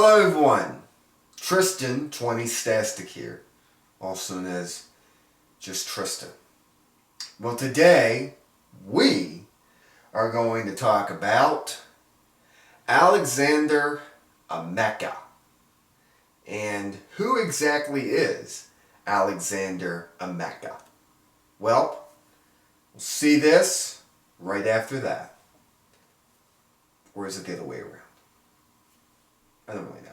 Hello everyone, Tristan 20 Stastic here, also known as just Tristan. Well, today we are going to talk about Alexander Ameika. And who exactly is Alexander Ameika? Well, we'll see this right after that. Or is it the other way around? I don't really know.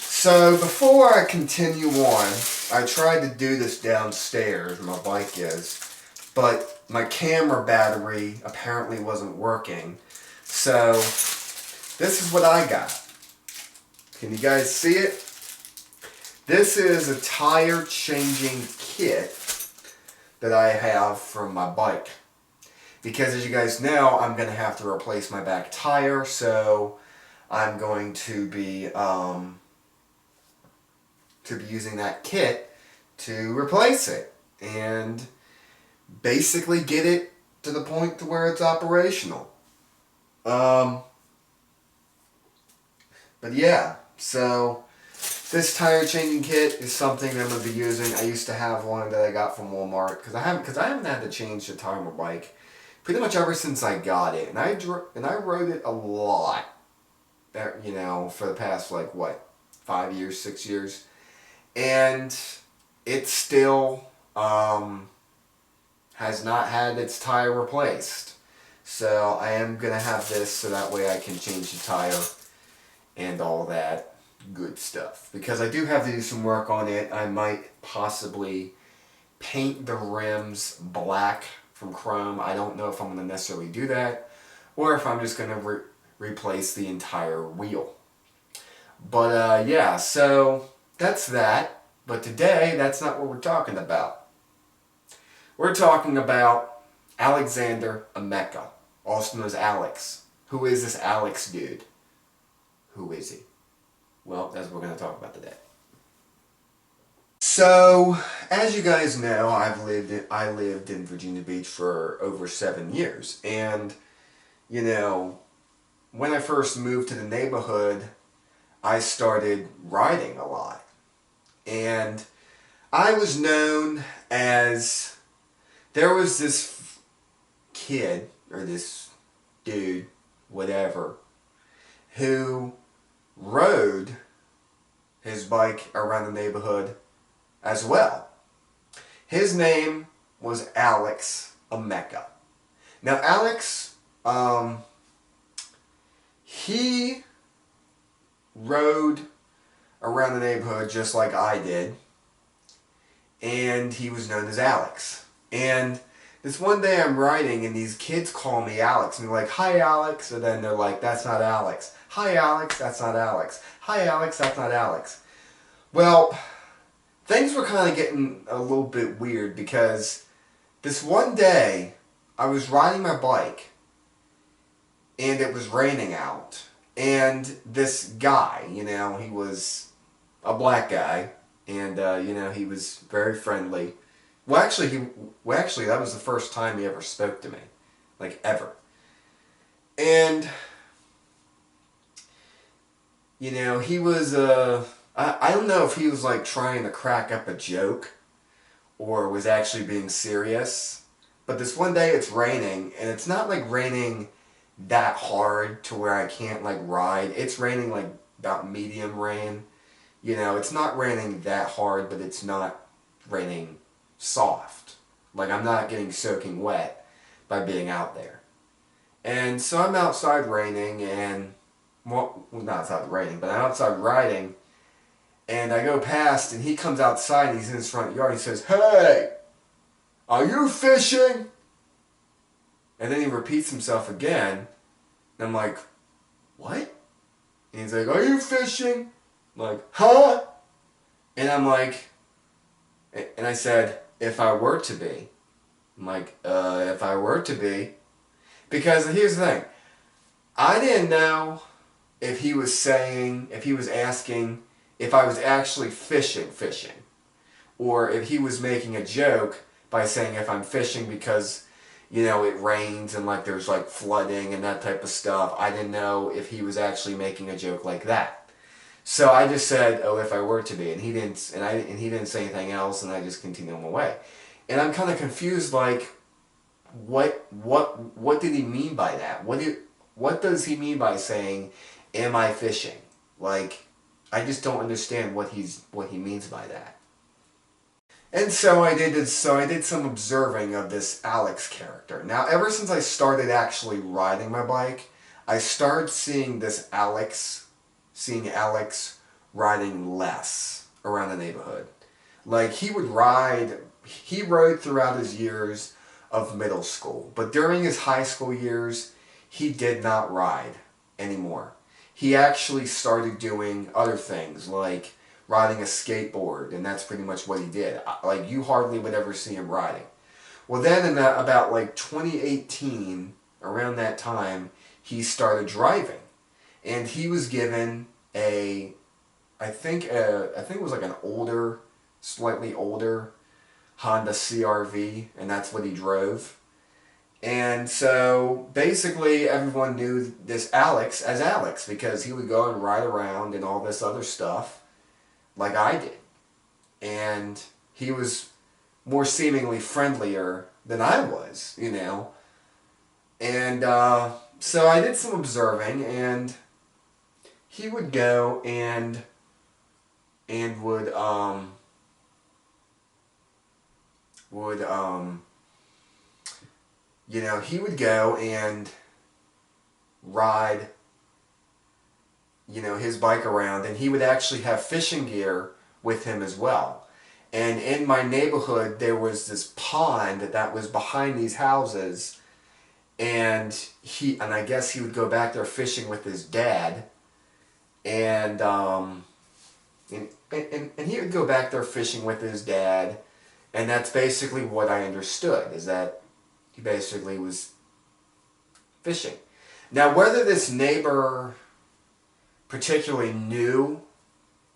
So before I continue on, I tried to do this downstairs, my bike is, but my camera battery apparently wasn't working. So this is what I got. Can you guys see it? This is a tire changing kit that I have from my bike. Because as you guys know, I'm going to have to replace my back tire, so I'm going to be using that kit to replace it and basically get it to the point to where it's operational. But yeah, so this tire changing kit is something that I'm going to be using. I used to have one that I got from Walmart because I haven't had to change the tire on my bike pretty much ever since I got it, and I rode it a lot. You know, for the past 5 years, 6 years. And it still has not had its tire replaced. So I am going to have this so that way I can change the tire and all that good stuff. Because I do have to do some work on it. I might possibly paint the rims black from chrome. I don't know if I'm going to necessarily do that, or if I'm just going to replace the entire wheel. But yeah, so that's that. But today, that's not what we're talking about. We're talking about Alexander Ameika, also known as Alex. Who is this Alex dude? Who is he? Well, that's what we're going to talk about today. So, as you guys know, I lived in Virginia Beach for over 7 years. And, you know, when I first moved to the neighborhood, I started riding a lot. And I was known as, there was this kid, or this dude, whatever, who rode his bike around the neighborhood as well. His name was Alex Ameika. Now Alex, he rode around the neighborhood just like I did, and he was known as Alex. And this one day I'm riding and these kids call me Alex, and they're like, "Hi Alex," and then they're like, "That's not Alex." "Hi Alex, that's not Alex." "Hi Alex, that's not Alex." Well, things were kind of getting a little bit weird because this one day I was riding my bike and it was raining out. And this guy, you know, he was a black guy, and you know, he was very friendly. Well, actually, that was the first time he ever spoke to me, like ever. And You know, he was, I don't know if he was like trying to crack up a joke or was actually being serious. But this one day it's raining, and it's not like raining that hard to where I can't like ride. It's raining like about medium rain. You know, it's not raining that hard, but it's not raining soft. Like I'm not getting soaking wet by being out there. And so I'm outside raining and, well, not outside raining, but I'm outside riding, and I go past and he comes outside and he's in his front yard. He says, "Hey, are you fishing?" And then he repeats himself again. And I'm like, "What?" And he's like, "Are you fishing?" I'm like, "Huh?" And I'm like, and I said, "If I were to be." I'm like, if I were to be. Because here's the thing. I didn't know if he was saying, if he was asking if I was actually fishing. Or if he was making a joke by saying if I'm fishing because, you know, it rains and like there's like flooding and that type of stuff. I didn't know if he was actually making a joke like that. So I just said, "Oh, if I were to be," and he didn't, and he didn't say anything else, and I just continued on my way. And I'm kind of confused, like, what did he mean by that? What does he mean by saying, "Am I fishing?" Like, I just don't understand what he means by that. And so I did some observing of this Alex character. Now, ever since I started actually riding my bike, I started seeing Alex riding less around the neighborhood. Like he rode throughout his years of middle school, but during his high school years, he did not ride anymore. He actually started doing other things like riding a skateboard, and that's pretty much what he did. Like you hardly would ever see him riding. Well, then in about like 2018, around that time, he started driving, and he was given a, I think it was like an older, slightly older Honda CRV, and that's what he drove. And so basically everyone knew this Alex as Alex because he would go and ride around and all this other stuff like I did. And he was more seemingly friendlier than I was, you know. And so I did some observing, and he would go and would you know, he would go and ride, you know, his bike around, and he would actually have fishing gear with him as well. And in my neighborhood, there was this pond that was behind these houses, and I guess he would go back there fishing with his dad, and and he would go back there fishing with his dad, and that's basically what I understood, is that he basically was fishing. Now, whether this neighbor particularly knew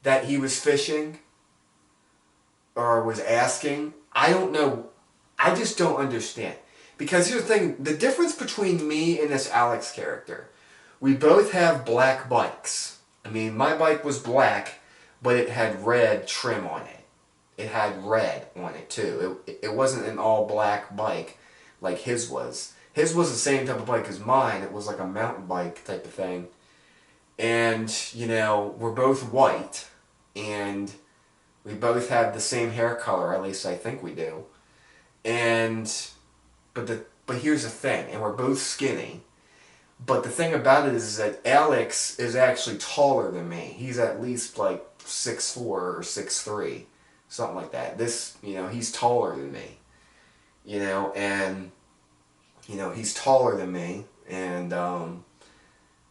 that he was fishing or was asking, I don't know. I just don't understand. Because here's the thing, the difference between me and this Alex character, we both have black bikes. I mean, my bike was black, but it had red trim on it. It had red on it too. It wasn't an all black bike like his was. His was the same type of bike as mine. It was like a mountain bike type of thing. And, you know, we're both white, and we both have the same hair color, at least I think we do. And but here's the thing, and we're both skinny. But the thing about it is that Alex is actually taller than me. He's at least like 6'4" or 6'3", something like that. This, you know, he's taller than me. You know, and you know, he's taller than me, and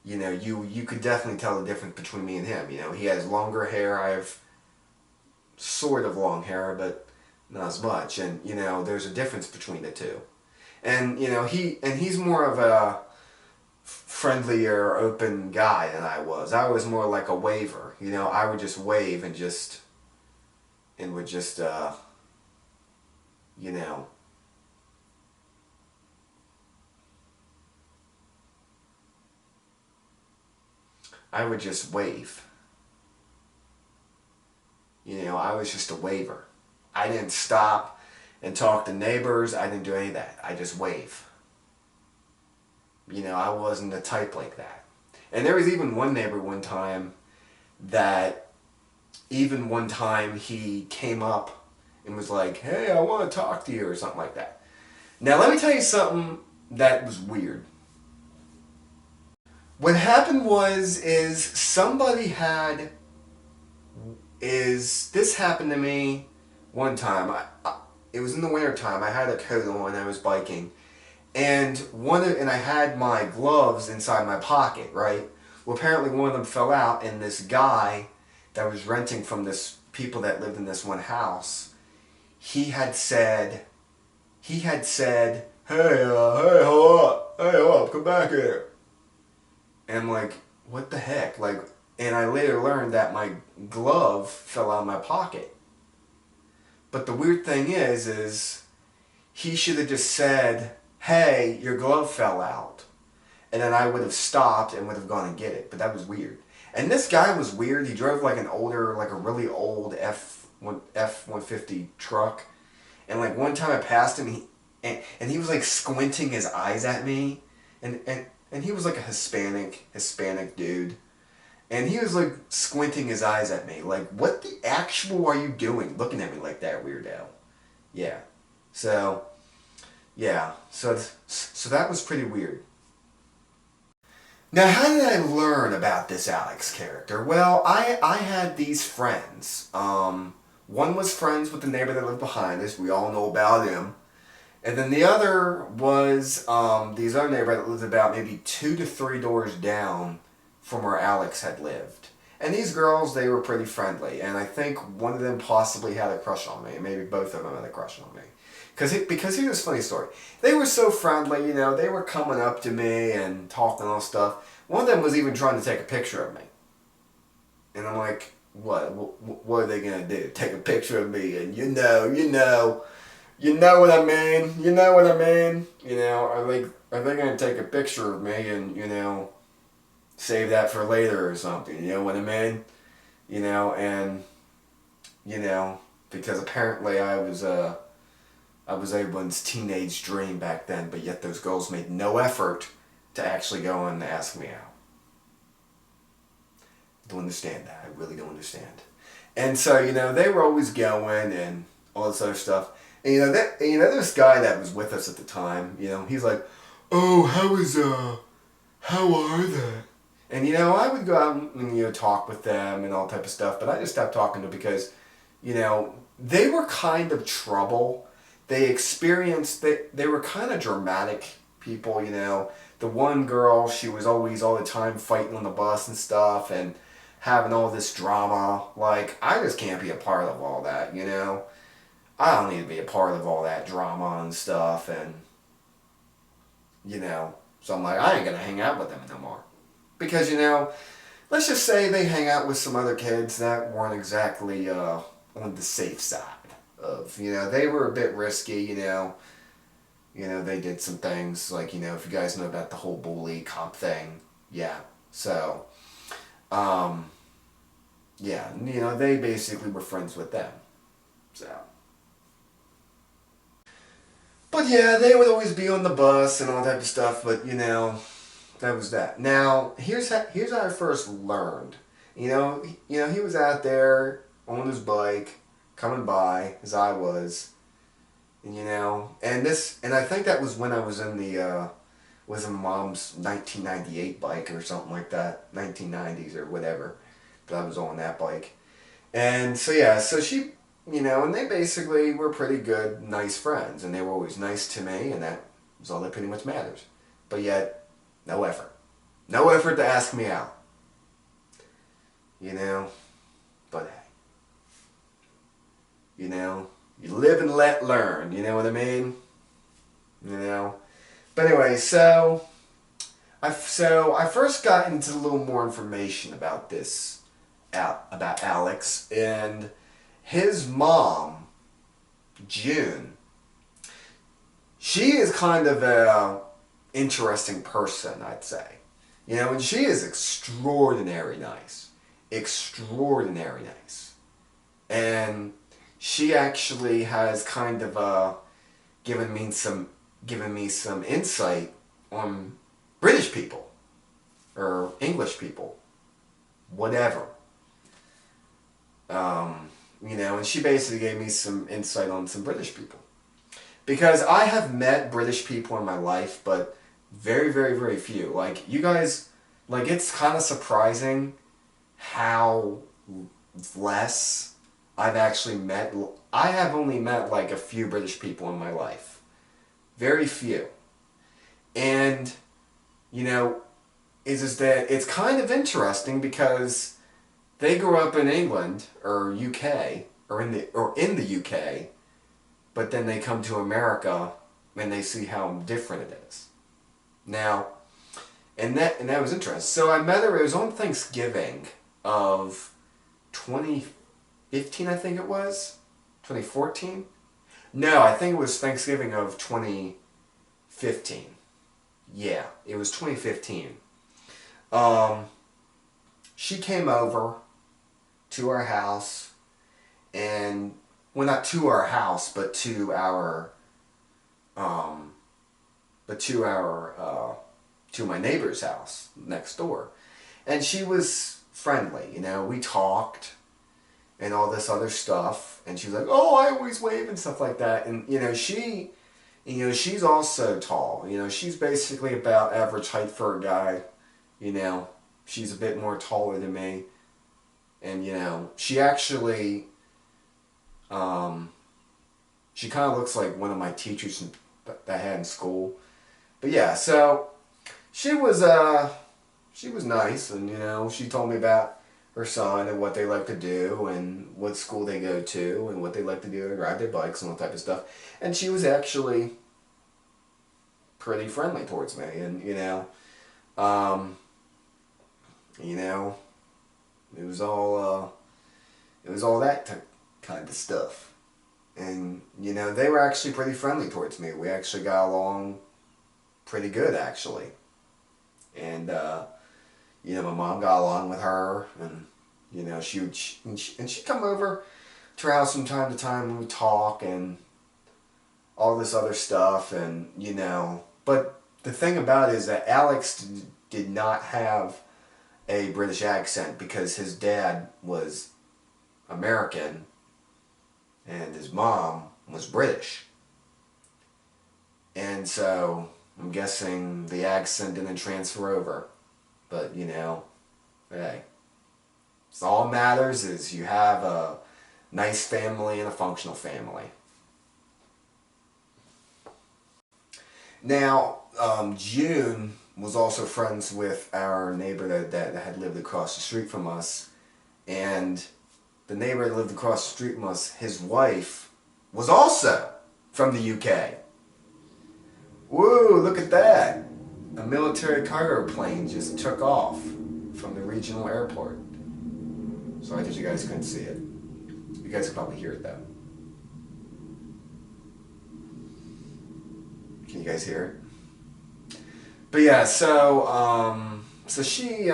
you know, you could definitely tell the difference between me and him. You know, he has longer hair. I have sort of long hair, but not as much. And you know, there's a difference between the two. And you know, he's more of a friendlier, open guy than I was. I was more like a waver. You know, I would just wave and would just you know, I would just wave. You know, I was just a waver. I didn't stop and talk to neighbors. I didn't do any of that. I just wave. You know, I wasn't the type like that. And there was even one neighbor one time that even one time he came up and was like, hey, I want to talk to you or something like that. Now let me tell you something that was weird. What happened is somebody had, this happened to me one time. It was in the winter time. I had a coat on, I was biking. And I had my gloves inside my pocket, right? Well, apparently one of them fell out, and this guy that was renting from this people that lived in this one house, he had said, hey, hold up, come back here. And I'm like, what the heck? Like, and I later learned that my glove fell out of my pocket. But the weird thing is he should have just said, hey, your glove fell out. And then I would have stopped and would have gone and get it. But that was weird. And this guy was weird. He drove like a really old F-150 truck. And like one time I passed him, and he was like squinting his eyes at me. And he was like a Hispanic dude. And he was like squinting his eyes at me. Like, what the actual are you doing looking at me like that, weirdo? Yeah. So, yeah. So that was pretty weird. Now, how did I learn about this Alex character? Well, I had these friends. One was friends with the neighbor that lived behind us. We all know about him. And then the other was these other neighbor that lived about maybe 2 to 3 doors down from where Alex had lived. And these girls, they were pretty friendly. And I think one of them possibly had a crush on me. Maybe both of them had a crush on me. Because here's a funny story. They were so friendly, you know. They were coming up to me and talking all stuff. One of them was even trying to take a picture of me. And I'm like, what? What are they going to do? Take a picture of me? And you know what I mean? You know what I mean? You know, are they going to take a picture of me and, you know, save that for later or something? You know what I mean? You know, and, you know, because apparently I was everyone's teenage dream back then, but yet those girls made no effort to actually go and ask me out. Don't understand that. I really don't understand. And so, you know, they were always going and all this other stuff. And you know this guy that was with us at the time, you know, he's like, oh, how are they? And you know, I would go out and, you know, talk with them and all type of stuff, but I just stopped talking to them because, you know, they were kind of trouble. They were kind of dramatic people, you know. The one girl, she was always all the time fighting on the bus and stuff and having all this drama. Like, I just can't be a part of all that, you know. I don't need to be a part of all that drama and stuff, and, you know, so I'm like, I ain't going to hang out with them no more. Because, you know, let's just say they hang out with some other kids that weren't exactly on the safe side of, you know, they were a bit risky, you know, they did some things, like, you know, if you guys know about the whole bully cop thing, yeah, so, yeah, you know, they basically were friends with them, so. But yeah, they would always be on the bus and all that type of stuff, but, you know, that was that. Now, here's how I first learned. You know, he was out there on his bike, coming by, as I was, and, you know, and I think that was when I was in Mom's 1998 bike or something like that, 1990s or whatever, but I was on that bike. And so, yeah, so she, you know, and they basically were pretty good, nice friends, and they were always nice to me, and that was all that pretty much matters. But yet, no effort. No effort to ask me out. You know, but hey, you know, you live and let learn, you know what I mean? You know? But anyway, so I first got into a little more information about this, about Alex, and his mom, June, she is kind of a interesting person, I'd say. You know, and she is extraordinary nice. Extraordinary nice. and she actually has kind of given me some insight on British people or English people, whatever. And she basically gave me some insight on some British people. Because I have met British people in my life, but very, very, very few. Like, you guys, like, it's kind of surprising how less I've actually met. I have only met, like, a few British people in my life. Very few. And, you know, is that it's kind of interesting because they grew up in England or UK or in the UK, but then they come to America and they see how different it is. Now, and that was interesting. So I met her. It was on Thanksgiving of 2015, I think it was 2014. No, I think it was Thanksgiving of 2015. Yeah, it was 2015. She came over to our house, and well, not to our house, but to our, to my neighbor's house next door, and she was friendly. We talked and all this other stuff, and she was like, "Oh, I always wave" and stuff like that, and she's also tall. She's basically about average height for a guy. She's a bit more taller than me. And, she actually, she kind of looks like one of my teachers that I had in school. But yeah, so she was nice, and, she told me about her son and what they like to do and what school they go to and what they like to do and ride their bikes and all type of stuff. And she was actually pretty friendly towards me, and, um, you know, it was all that kind of stuff. And, they were actually pretty friendly towards me. We actually got along pretty good, actually. And, my mom got along with her, and, she'd come over to her house from time to time and we'd talk and all this other stuff, and, but the thing about it is that Alex did not have a British accent because his dad was American and his mom was British. And so I'm guessing the accent didn't transfer over. But, hey. So all that matters is you have a nice family and a functional family. Now, June was also friends with our neighbor that had lived across the street from us. And the neighbor that lived across the street from us, his wife, was also from the UK. Woo, look at that. A military cargo plane just took off from the regional airport. Sorry that you guys couldn't see it. You guys could probably hear it though. Can you guys hear it? But yeah, so she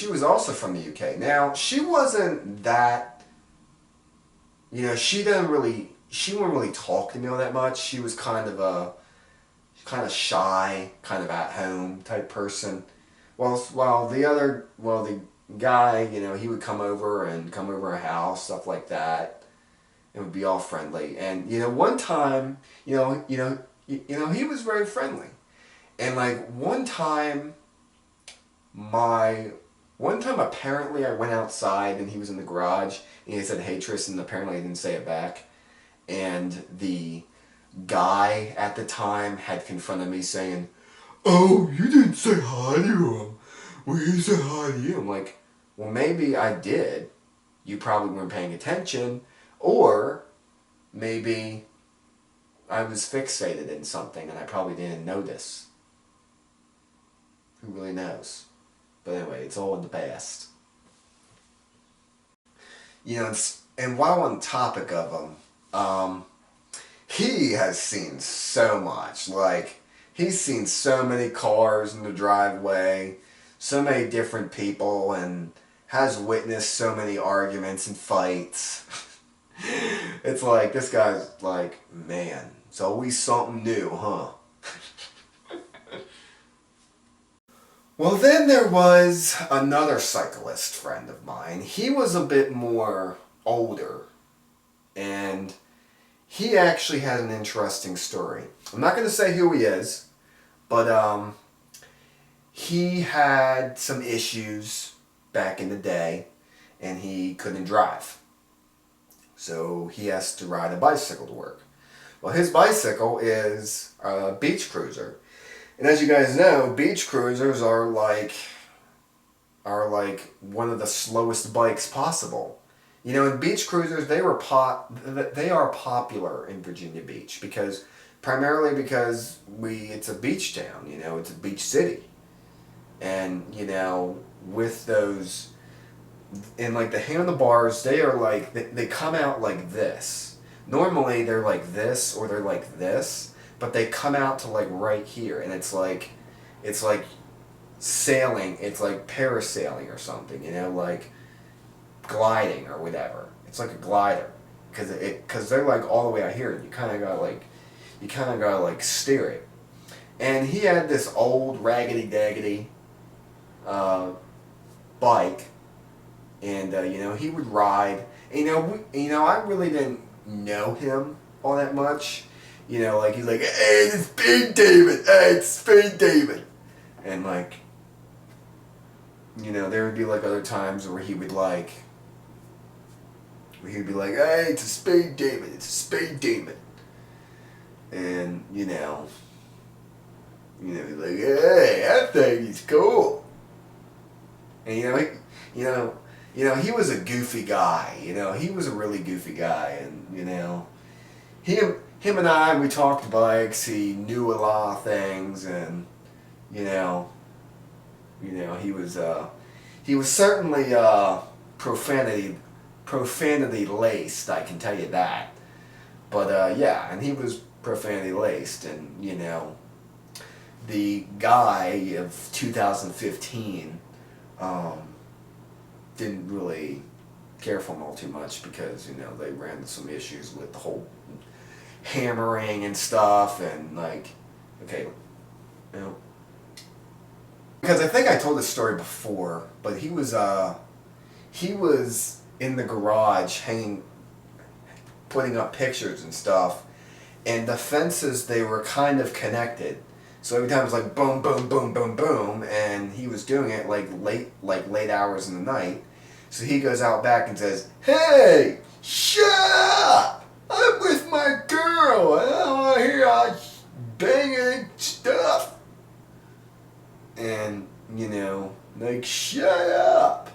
was also from the UK. Now, she wasn't that, she wouldn't really talk to me all that much. She was kind of shy, kind of at home type person. While the guy, he would come over our house, stuff like that. It would be all friendly. And, one time, he was very friendly. And like one time apparently I went outside and he was in the garage and he said, "Hey Tristan," and apparently I didn't say it back. And the guy at the time had confronted me saying, "Oh, you didn't say hi to him. Well, he said hi to you." I'm like, well, maybe I did. You probably weren't paying attention. Or maybe I was fixated in something and I probably didn't notice. Who really knows? But anyway, it's all in the past. And while on the topic of him, he has seen so much. Like, he's seen so many cars in the driveway, so many different people, and has witnessed so many arguments and fights. It's like, this guy's like, man, it's always something new, huh? Well, then there was another cyclist friend of mine. He was a bit more older, and he actually had an interesting story. I'm not going to say who he is, but he had some issues back in the day, and he couldn't drive. So he has to ride a bicycle to work. Well, his bicycle is a beach cruiser. And as you guys know, beach cruisers are like one of the slowest bikes possible. You know, in beach cruisers, they are popular in Virginia Beach primarily because it's a beach town, you know, it's a beach city. And, you know, with those, and like the handlebars, they are like, they come out like this. Normally they're like this or they're like this, but they come out to like right here, and it's like sailing, it's like parasailing or something, you know, like gliding or whatever. It's like a glider, because they're like all the way out here, and you kind of gotta like steer it. And he had this old raggedy daggedy bike, and you know, he would ride. And, you know, I really didn't know him all that much. You know, like he's like, hey, it's Speed David. Hey, it's Speed David. And like, you know, there would be like other times where he would be like, hey, it's a Speed David. It's a Speed David. And you know, he's like, hey, that thing is cool. And you know, he was a goofy guy. You know, he was a really goofy guy, and you know, him and I, we talked bikes. He knew a lot of things, and you know, he was certainly profanity laced. I can tell you that. But yeah, and he was profanity laced, and you know, the guy of 2015 didn't really care for him all too much, because you know, they ran into some issues with the whole hammering and stuff, and like, okay, you know, because I think I told this story before, but he was in the garage putting up pictures and stuff, and the fences, they were kind of connected. So every time it was like boom, boom, boom, boom, boom, and he was doing it like late hours in the night. So he goes out back and says, "Hey, shut up! I'm with my girl. I don't want to hear all banging stuff." And you know, like, shut up.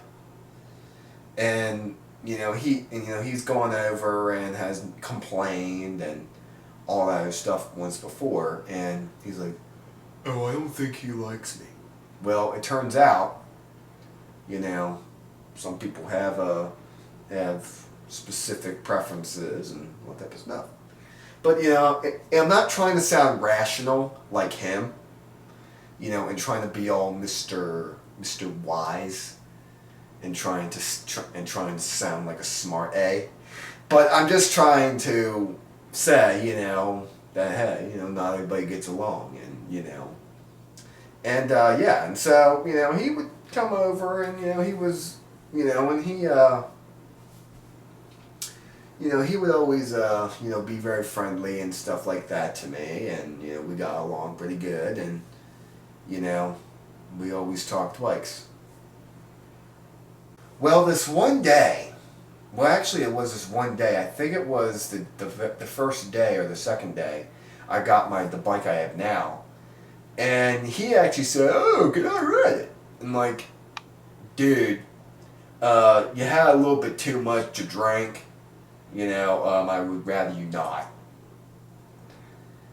And he's gone over and has complained and all that other stuff once before, and he's like, "Oh, I don't think he likes me." Well, it turns out, you know, some people have specific preferences and what type of stuff. But you know, I'm not trying to sound rational like him, you know, and trying to be all Mr. Wise, and trying to sound like a smart A. But I'm just trying to say, you know, that hey, you know, not everybody gets along, and you know, and yeah, and so you know, he would come over, and you know, he was, you know, and he you know, he would always you know, be very friendly and stuff like that to me, and you know, we got along pretty good, and you know, we always talked bikes. Well, this one day, well, actually, it was this one day. I think it was the first day or the second day I got the bike I have now, and he actually said, "Oh, can I ride it?" And like, dude, you had a little bit too much to drink. You know, I would rather you not.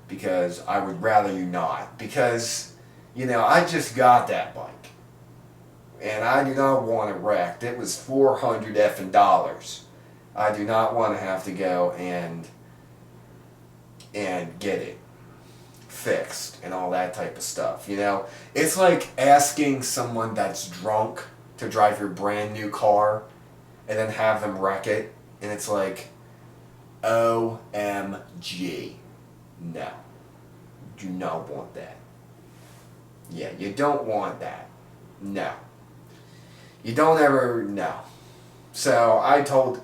Because you know, I just got that bike. And I do not want it wrecked. It was $400 effing dollars. I do not want to have to go and get it fixed and all that type of stuff. You know, it's like asking someone that's drunk to drive your brand new car and then have them wreck it. And it's like, OMG. No. Do not want that. Yeah, you don't want that. No. You don't ever, no. So I told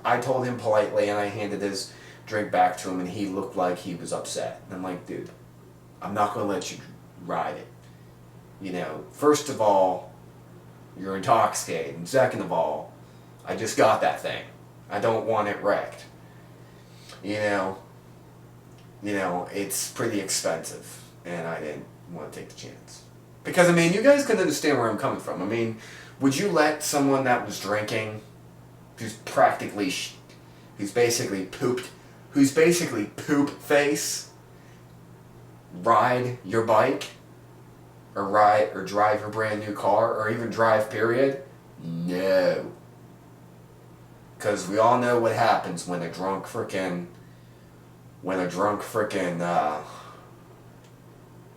him politely, and I handed his drink back to him, and he looked like he was upset. And I'm like, dude, I'm not going to let you ride it. You know, first of all, you're intoxicated, and second of all, I just got that thing. I don't want it wrecked. You know, it's pretty expensive, and I didn't want to take the chance. Because, I mean, you guys can understand where I'm coming from. I mean, would you let someone that was drinking, who's basically poop face, ride your bike, or drive your brand new car, or even drive, period? No. Because we all know what happens when a drunk frickin'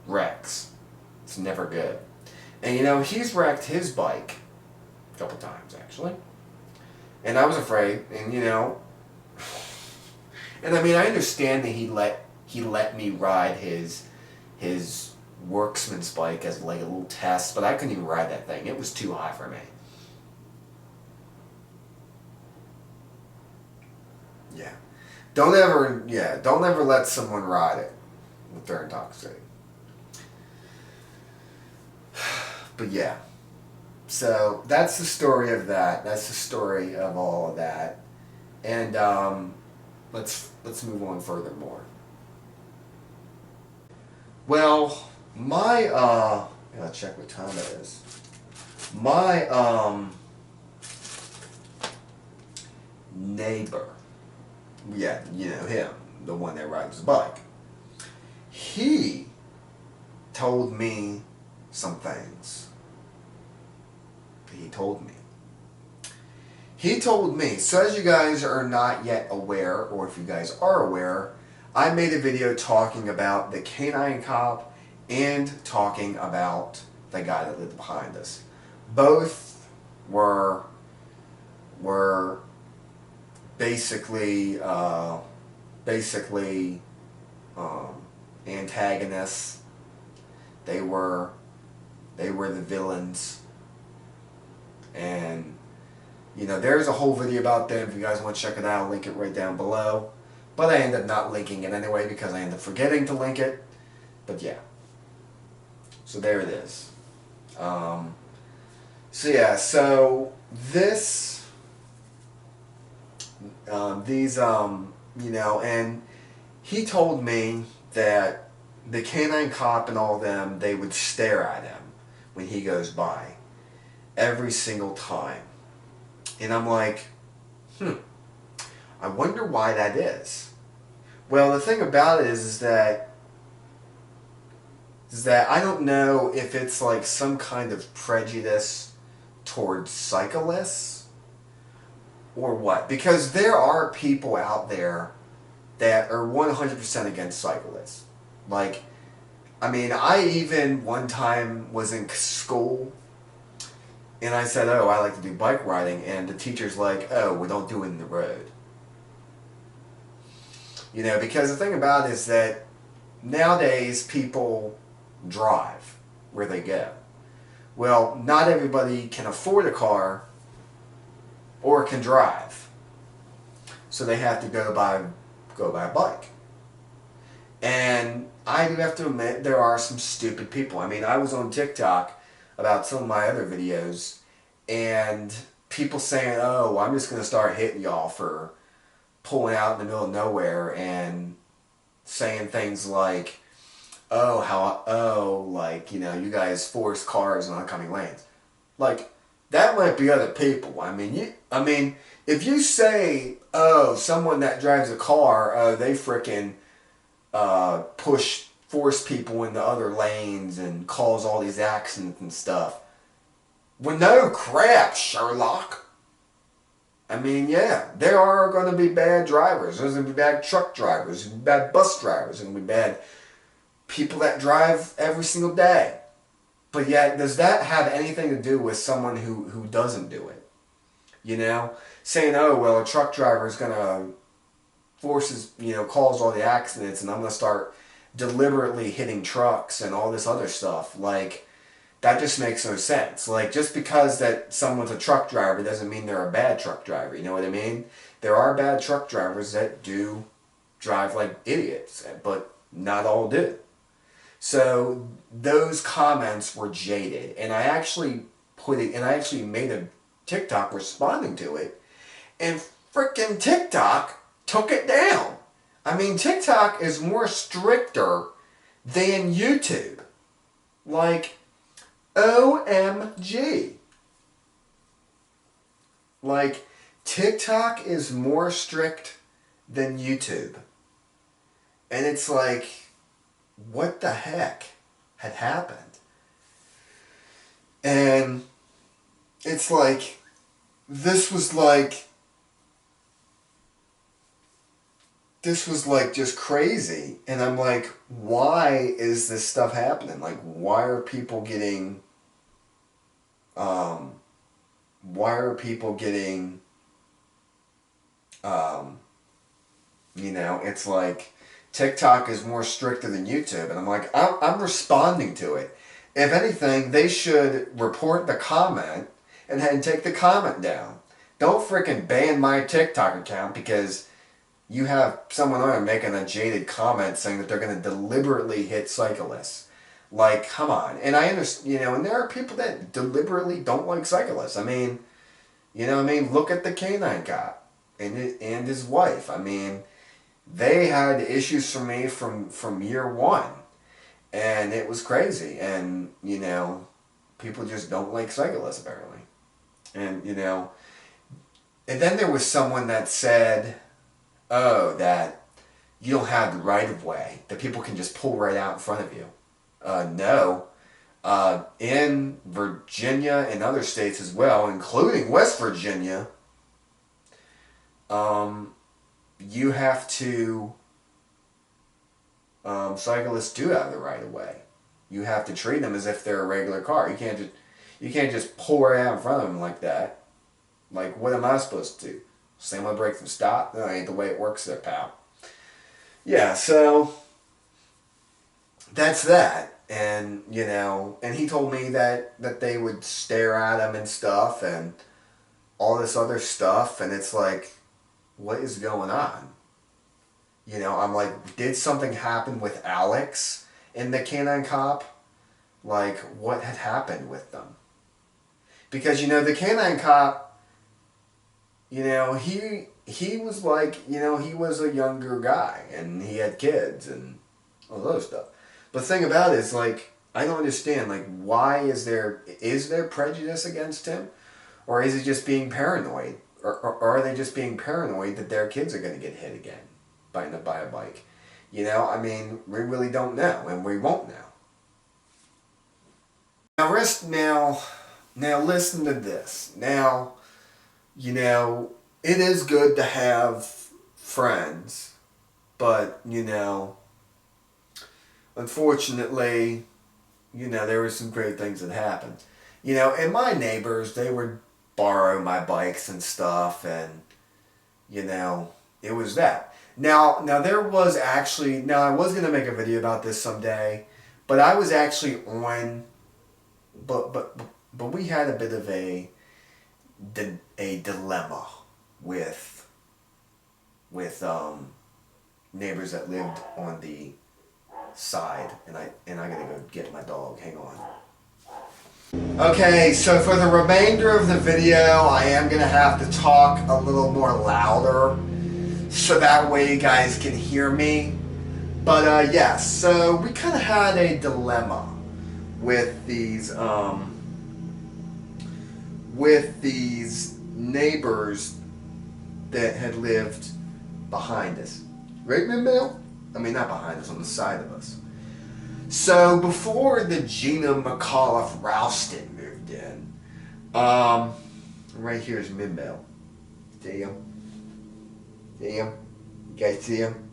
wrecks. It's never good. And you know, he's wrecked his bike a couple times, actually. And I was afraid, and you know, and I mean, I understand that he let me ride his worksman's bike as like a little test, but I couldn't even ride that thing. It was too high for me. Yeah. Don't ever let someone ride it if they're intoxicated. But yeah. So that's the story of that. That's the story of all of that. And let's move on furthermore. Well, my I gotta check what time it is. My neighbor, yeah, you know him, the one that rides the bike. He told me some things. He told me, so as you guys are not yet aware, or if you guys are aware, I made a video talking about the canine cop and talking about the guy that lived behind us. Both were basically antagonists. They were the villains. And, you know, there's a whole video about them. If you guys want to check it out, I'll link it right down below. But I ended up not linking it anyway because I ended up forgetting to link it. But yeah. So there it is. So yeah, so this, you know, and he told me that the canine cop and all them, they would stare at him when he goes by. Every single time. And I'm like, I wonder why that is. Well, the thing about it is that I don't know if it's like some kind of prejudice towards cyclists or what. Because there are people out there that are 100% against cyclists. Like, I mean, I even one time was in school and I said, oh, I like to do bike riding, and the teacher's like, oh, we don't do it in the road. You know, because the thing about it is that nowadays people drive where they go. Well, not everybody can afford a car or can drive. So they have to go by a bike. And I do have to admit, there are some stupid people. I mean, I was on TikTok about some of my other videos, and people saying, oh, I'm just going to start hitting y'all for pulling out in the middle of nowhere, and saying things like, like, you know, you guys force cars in oncoming lanes. Like, that might be other people. I mean, if you say, oh, someone that drives a car, oh, they frickin' force people into other lanes and cause all these accidents and stuff. Well, no crap, Sherlock. I mean, yeah, there are going to be bad drivers. There's going to be bad truck drivers, there's going to be bad bus drivers, there's going to be bad people that drive every single day. But yet, does that have anything to do with someone who doesn't do it? You know? Saying, oh, well, a truck driver is going to cause all the accidents, and I'm going to start deliberately hitting trucks and all this other stuff. Like, that just makes no sense. Like, just because that someone's a truck driver doesn't mean they're a bad truck driver. You know what I mean? There are bad truck drivers that do drive like idiots, but not all do. So those comments were jaded, and I actually made a TikTok responding to it, and frickin' TikTok took it down. I mean, TikTok is more stricter than YouTube. Like, OMG. Like, TikTok is more strict than YouTube. And it's like, what the heck had happened? And it's like, this was like just crazy. And I'm like, why is this stuff happening? Like, why are people getting it's like TikTok is more stricter than YouTube, and I'm like, I'm responding to it. If anything, they should report the comment and then take the comment down. Don't freaking ban my TikTok account because you have someone on making a jaded comment saying that they're going to deliberately hit cyclists. Like, come on. And I understand, and there are people that deliberately don't like cyclists. I mean, look at the canine cop and his wife. I mean, they had issues for me from year one. And it was crazy. And, people just don't like cyclists, apparently. And, and then there was someone that said, oh, that you don't have the right of way, that people can just pull right out in front of you. No. In Virginia and other states as well, including West Virginia, you have to, cyclists do have the right of way. You have to treat them as if they're a regular car. You can't just pull right out in front of them like that. Like, what am I supposed to do? Slam on the brakes and stop? That ain't the way it works there, pal. Yeah, so that's that. And, and he told me that they would stare at him and stuff and all this other stuff. And it's like, what is going on? I'm like, did something happen with Alex and the canine cop? Like, what had happened with them? Because, the canine cop, he was like, he was a younger guy and he had kids and all that stuff. But the thing about it is, like, I don't understand, like, why is there prejudice against him? Or is he just being paranoid? Or are they just being paranoid that their kids are going to get hit again by a bike? I mean, we really don't know, and we won't know. Now listen to this. Now, it is good to have friends, but, unfortunately, there were some great things that happened. And my neighbors, they would borrow my bikes and stuff, and, it was that. Now there was actually, I was going to make a video about this someday, but I was actually on, but we had a bit of a dilemma with neighbors that lived on the side, and I gotta go get my dog. Hang on. Okay, so for the remainder of the video, I am gonna have to talk a little more louder, so that way you guys can hear me. But yes, so we kind of had a dilemma with these neighbors that had lived behind us. Right, Mill? I mean, not behind us, on the side of us. So before the Gina McAuliffe Ralston moved in, right here is Mimbell. See him? See him? You guys see him?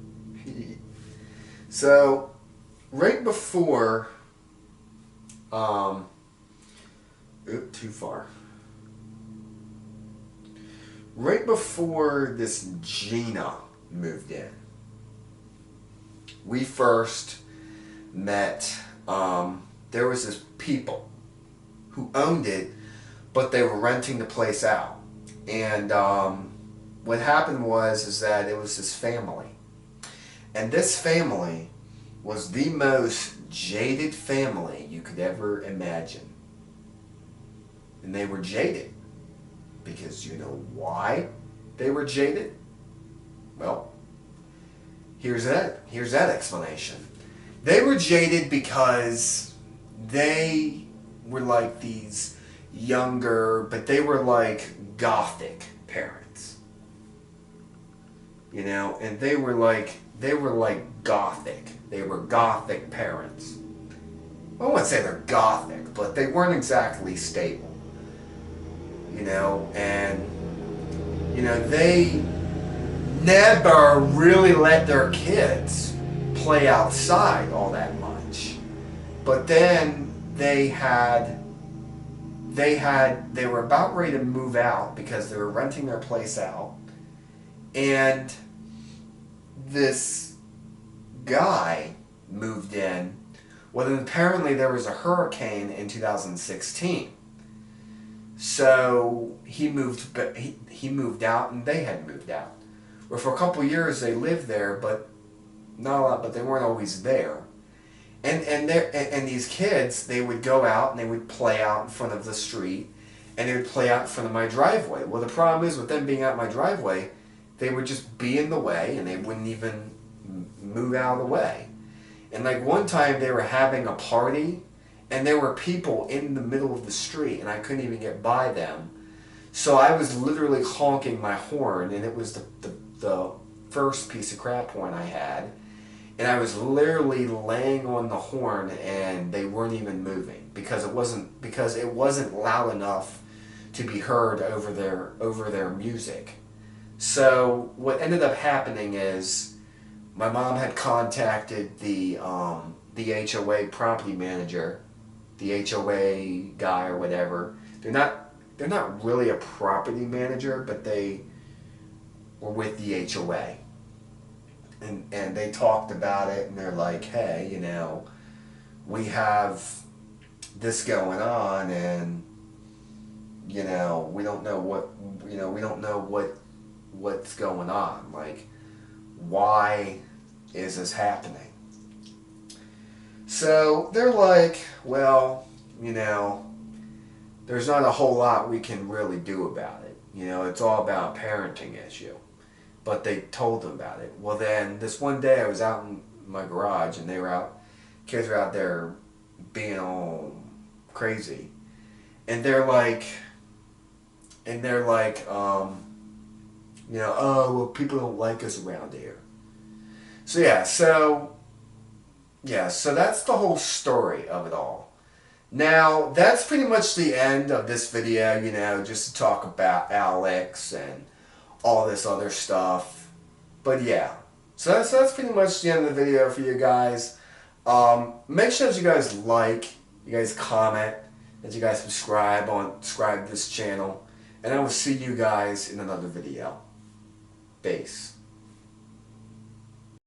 So right before Oop, too far. Right before this Gina moved in, we first met. There was this people who owned it, but they were renting the place out. And what happened was is that it was this family, and this family was the most jaded family you could ever imagine. And they were jaded because you know why they were jaded? Well, here's that explanation. They were jaded because they were like these younger, but they were like gothic parents. You know, and they were like gothic. They were gothic parents. I wouldn't say they're gothic, but they weren't exactly stable. You know, and you know, they never really let their kids play outside all that much. But then they were about ready to move out because they were renting their place out, and this guy moved in. Well, then apparently there was a hurricane in 2016. So he moved out, and they had moved out. Well, for a couple years they lived there, but not a lot. But they weren't always there. And these kids, they would go out and they would play out in front of the street, and they would play out in front of my driveway. Well, the problem is with them being out my driveway, they would just be in the way, and they wouldn't even move out of the way. And like one time they were having a party, and there were people in the middle of the street, and I couldn't even get by them. So I was literally honking my horn, and it was the first piece of crap horn I had. And I was literally laying on the horn, and they weren't even moving because it wasn't loud enough to be heard over their music. So what ended up happening is my mom had contacted the HOA property manager, the HOA guy or whatever. They're not really a property manager, but they were with the HOA. And they talked about it, and they're like, hey, you know, we have this going on, and you know, we don't know what's going on. Like, why is this happening? So they're like, well, you know, there's not a whole lot we can really do about it. You know, it's all about a parenting issue. But they told them about it. Well, then this one day I was out in my garage, and kids were out there being all crazy, and they're like, you know, oh, well, people don't like us around here. So that's the whole story of it all. Now, that's pretty much the end of this video, you know, just to talk about Alex and all this other stuff. But yeah, so that's pretty much the end of the video for you guys. Make sure that you guys like, you guys comment, that you guys subscribe to this channel, and I will see you guys in another video. Peace.